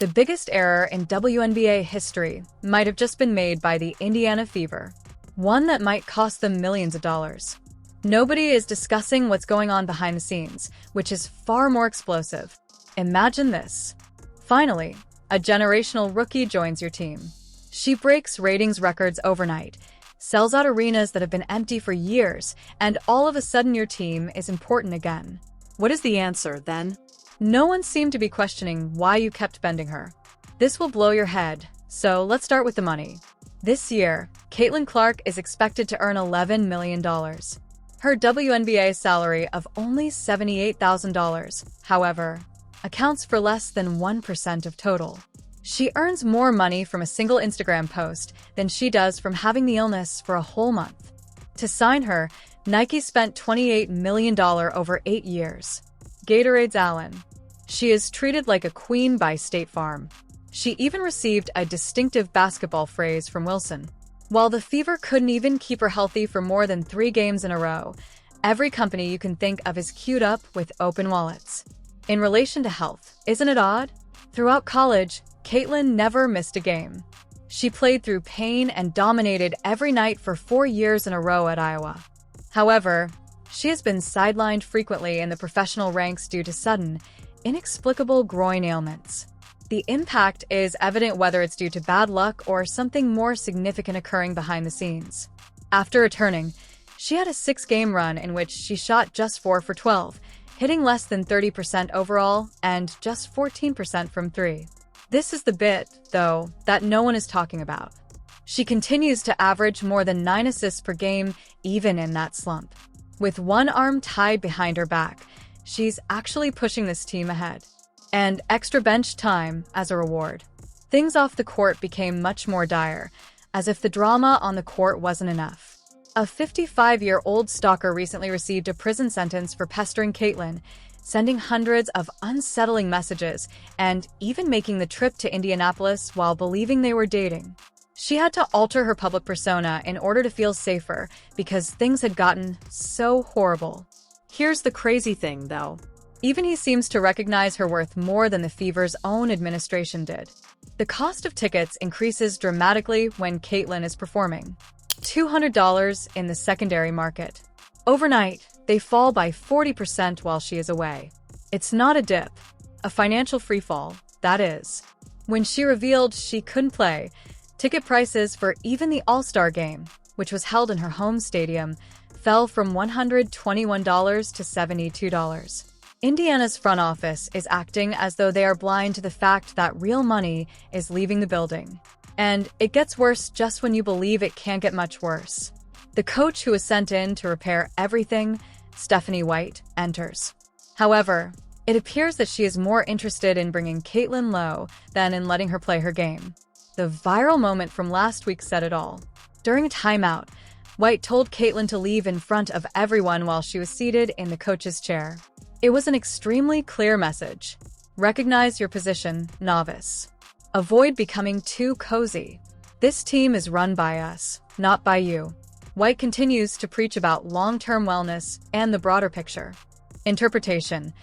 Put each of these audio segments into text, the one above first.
The biggest error in WNBA history might have just been made by the Indiana Fever, one that might cost them millions of dollars. Nobody is discussing what's going on behind the scenes, which is far more explosive. Imagine this. Finally, a generational rookie joins your team. She breaks ratings records overnight, sells out arenas that have been empty for years, and all of a sudden your team is important again. What is the answer, then? No one seemed to be questioning why you kept bending her. This will blow your head, so let's start with the money. This year, Caitlin Clark is expected to earn $11 million. Her WNBA salary of only $78,000, however, accounts for less than 1% of total. She earns more money from a single Instagram post than she does from having the illness for a whole month. To sign her, Nike spent $28 million over 8 years. Gatorade's Allen. She is treated like a queen by State Farm. She even received a distinctive basketball phrase from Wilson. While the Fever couldn't even keep her healthy for more than 3 games in a row, every company you can think of is queued up with open wallets. In relation to health, isn't it odd? Throughout college, Caitlin never missed a game. She played through pain and dominated every night for 4 years in a row at Iowa. However, she has been sidelined frequently in the professional ranks due to sudden, inexplicable groin ailments. The impact is evident whether it's due to bad luck or something more significant occurring behind the scenes. After returning, she had a 6-game run in which she shot just 4 for 12, hitting less than 30% overall and just 14% from 3. This is the bit, though, that no one is talking about. She continues to average more than 9 assists per game, even in that slump. With one arm tied behind her back, she's actually pushing this team ahead. And extra bench time as a reward. Things off the court became much more dire, as if the drama on the court wasn't enough. A 55-year-old stalker recently received a prison sentence for pestering Caitlin, sending hundreds of unsettling messages, and even making the trip to Indianapolis while believing they were dating. She had to alter her public persona in order to feel safer because things had gotten so horrible. Here's the crazy thing, though. Even he seems to recognize her worth more than the Fever's own administration did. The cost of tickets increases dramatically when Caitlin is performing. $200 in the secondary market. Overnight, they fall by 40% while she is away. It's not a dip, a financial freefall, that is. When she revealed she couldn't play, ticket prices for even the All-Star game, which was held in her home stadium, fell from $121 to $72. Indiana's front office is acting as though they are blind to the fact that real money is leaving the building. And it gets worse just when you believe it can't get much worse. The coach who was sent in to repair everything, Stephanie White, enters. However, it appears that she is more interested in bringing Caitlin low than in letting her play her game. The viral moment from last week said it all. During a timeout, White told Caitlin to leave in front of everyone while she was seated in the coach's chair. It was an extremely clear message. Recognize your position, novice. Avoid becoming too cozy. This team is run by us, not by you. White continues to preach about long-term wellness and the broader picture. Interpretation.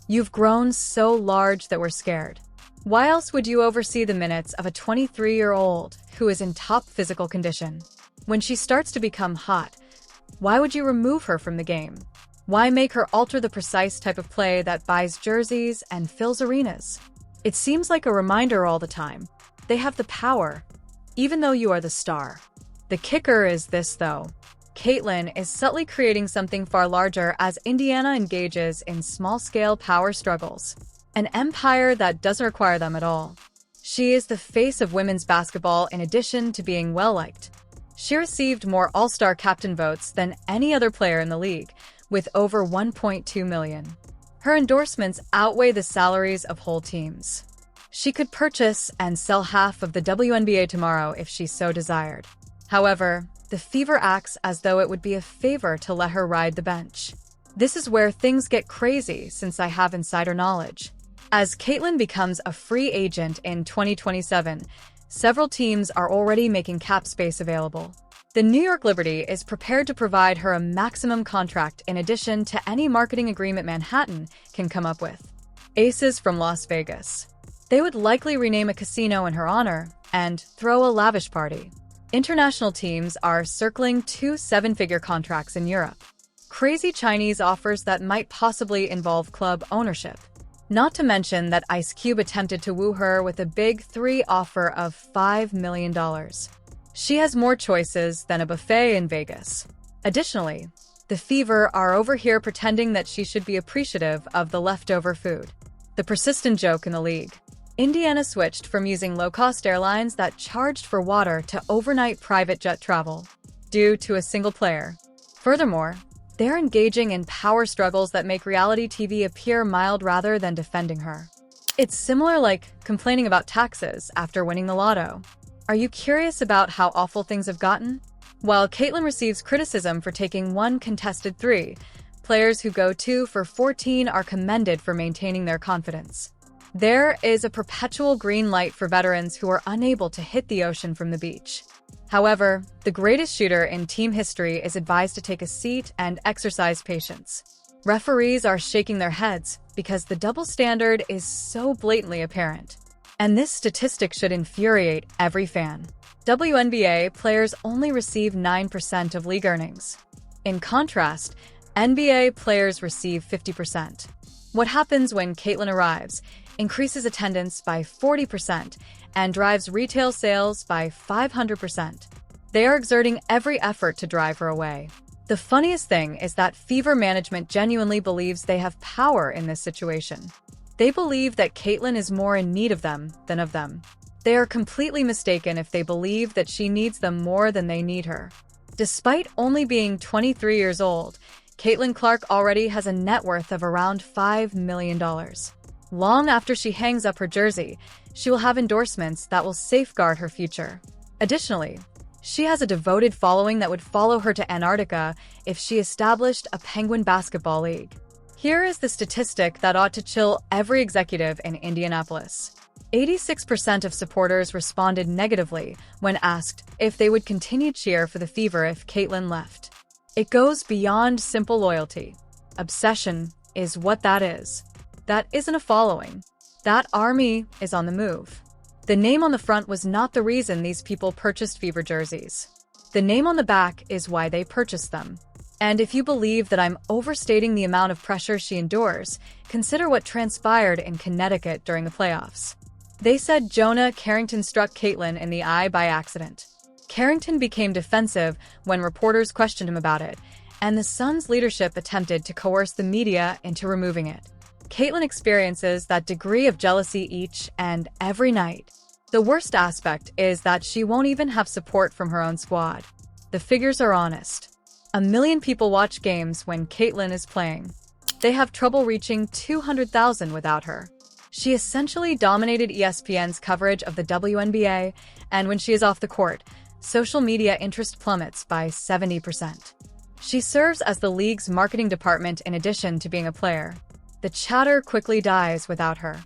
You've grown so large that we're scared. Why else would you oversee the minutes of a 23-year-old who is in top physical condition? When she starts to become hot, why would you remove her from the game? Why make her alter the precise type of play that buys jerseys and fills arenas? It seems like a reminder all the time. They have the power, even though you are the star. The kicker is this, though. Caitlin is subtly creating something far larger as Indiana engages in small-scale power struggles. An empire that doesn't require them at all. She is the face of women's basketball in addition to being well-liked. She received more All-Star captain votes than any other player in the league, with over 1.2 million. Her endorsements outweigh the salaries of whole teams. She could purchase and sell half of the WNBA tomorrow if she so desired. However, the Fever acts as though it would be a favor to let her ride the bench. This is where things get crazy since I have insider knowledge. As Caitlin becomes a free agent in 2027, several teams are already making cap space available. The New York Liberty is prepared to provide her a maximum contract in addition to any marketing agreement Manhattan can come up with. Aces from Las Vegas. They would likely rename a casino in her honor and throw a lavish party. International teams are circling 2 seven-figure contracts in Europe. Crazy Chinese offers that might possibly involve club ownership. Not to mention that Ice Cube attempted to woo her with a big 3 offer of $5 million. She has more choices than a buffet in Vegas. Additionally, the Fever are over here pretending that she should be appreciative of the leftover food. The persistent joke in the league. Indiana switched from using low-cost airlines that charged for water to overnight private jet travel, due to a single player. Furthermore, they're engaging in power struggles that make reality TV appear mild rather than defending her. It's similar like complaining about taxes after winning the lotto. Are you curious about how awful things have gotten? While Caitlyn receives criticism for taking 1 contested 3, players who go 2 for 14 are commended for maintaining their confidence. There is a perpetual green light for veterans who are unable to hit the ocean from the beach. However, the greatest shooter in team history is advised to take a seat and exercise patience. Referees are shaking their heads because the double standard is so blatantly apparent. And this statistic should infuriate every fan. WNBA players only receive 9% of league earnings. In contrast, NBA players receive 50%. What happens when Caitlyn arrives increases attendance by 40% and drives retail sales by 500%. They are exerting every effort to drive her away. The funniest thing is that Fever management genuinely believes they have power in this situation. They believe that Caitlyn is more in need of them than of them. They are completely mistaken if they believe that she needs them more than they need her. Despite only being 23 years old, Caitlin Clark already has a net worth of around $5 million. Long after she hangs up her jersey, she will have endorsements that will safeguard her future. Additionally, she has a devoted following that would follow her to Antarctica if she established a Penguin basketball league. Here is the statistic that ought to chill every executive in Indianapolis. 86% of supporters responded negatively when asked if they would continue cheer for the Fever if Caitlyn left. It goes beyond simple loyalty. Obsession is what that is. That isn't a following. That army is on the move. The name on the front was not the reason these people purchased Fever jerseys. The name on the back is why they purchased them. And if you believe that I'm overstating the amount of pressure she endures, consider what transpired in Connecticut during the playoffs. They said Jonah Carrington struck Caitlyn in the eye by accident. Carrington became defensive when reporters questioned him about it, and the Suns' leadership attempted to coerce the media into removing it. Caitlyn experiences that degree of jealousy each and every night. The worst aspect is that she won't even have support from her own squad. The figures are honest. 1 million people watch games when Caitlyn is playing. They have trouble reaching 200,000 without her. She essentially dominated ESPN's coverage of the WNBA, and when she is off the court, social media interest plummets by 70%. She serves as the league's marketing department in addition to being a player. The chatter quickly dies without her.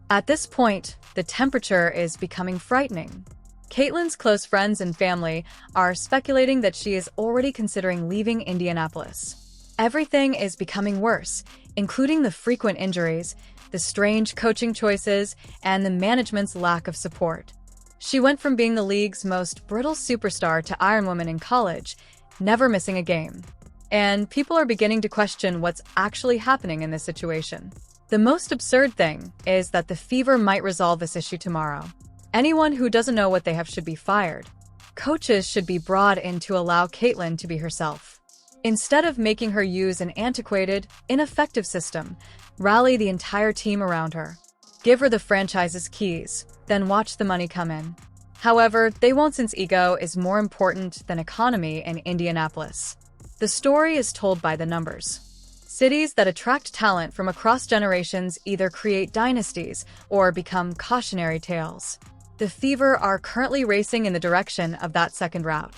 At this point, the temperature is becoming frightening. Caitlyn's close friends and family are speculating that she is already considering leaving Indianapolis. Everything is becoming worse, including the frequent injuries, the strange coaching choices, and the management's lack of support. She went from being the league's most brittle superstar to Iron Woman in college, never missing a game. And people are beginning to question what's actually happening in this situation. The most absurd thing is that the Fever might resolve this issue tomorrow. Anyone who doesn't know what they have should be fired. Coaches should be brought in to allow Caitlyn to be herself. Instead of making her use an antiquated, ineffective system, rally the entire team around her. Give her the franchise's keys, then watch the money come in. However, they won't, since ego is more important than economy in Indianapolis. The story is told by the numbers. Cities that attract talent from across generations either create dynasties or become cautionary tales. The Fever are currently racing in the direction of that second route.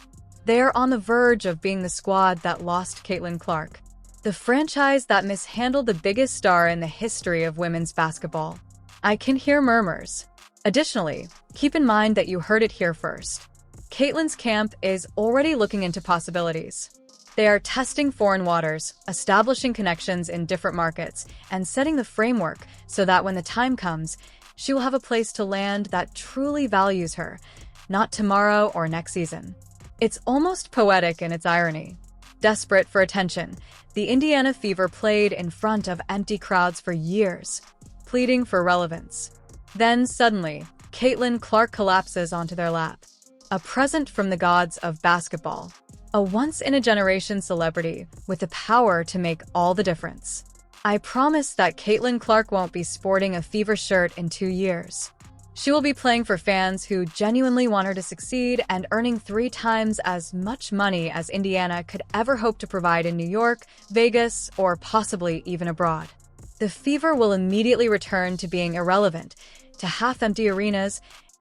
They are on the verge of being the squad that lost Caitlyn Clark, the franchise that mishandled the biggest star in the history of women's basketball. I can hear murmurs. Additionally, keep in mind that you heard it here first. Caitlyn's camp is already looking into possibilities. They are testing foreign waters, establishing connections in different markets, and setting the framework so that when the time comes, She will have a place to land that truly values her, not tomorrow or next season. It's almost poetic in its irony. Desperate for attention, the Indiana Fever played in front of empty crowds for years, pleading for relevance. Then, suddenly, Caitlin Clark collapses onto their lap. A present from the gods of basketball. A once-in-a-generation celebrity with the power to make all the difference. I promise that Caitlin Clark won't be sporting a Fever shirt in 2 years. She will be playing for fans who genuinely want her to succeed and earning 3 times as much money as Indiana could ever hope to provide in New York, Vegas, or possibly even abroad. The Fever will immediately return to being irrelevant, to half-empty arenas,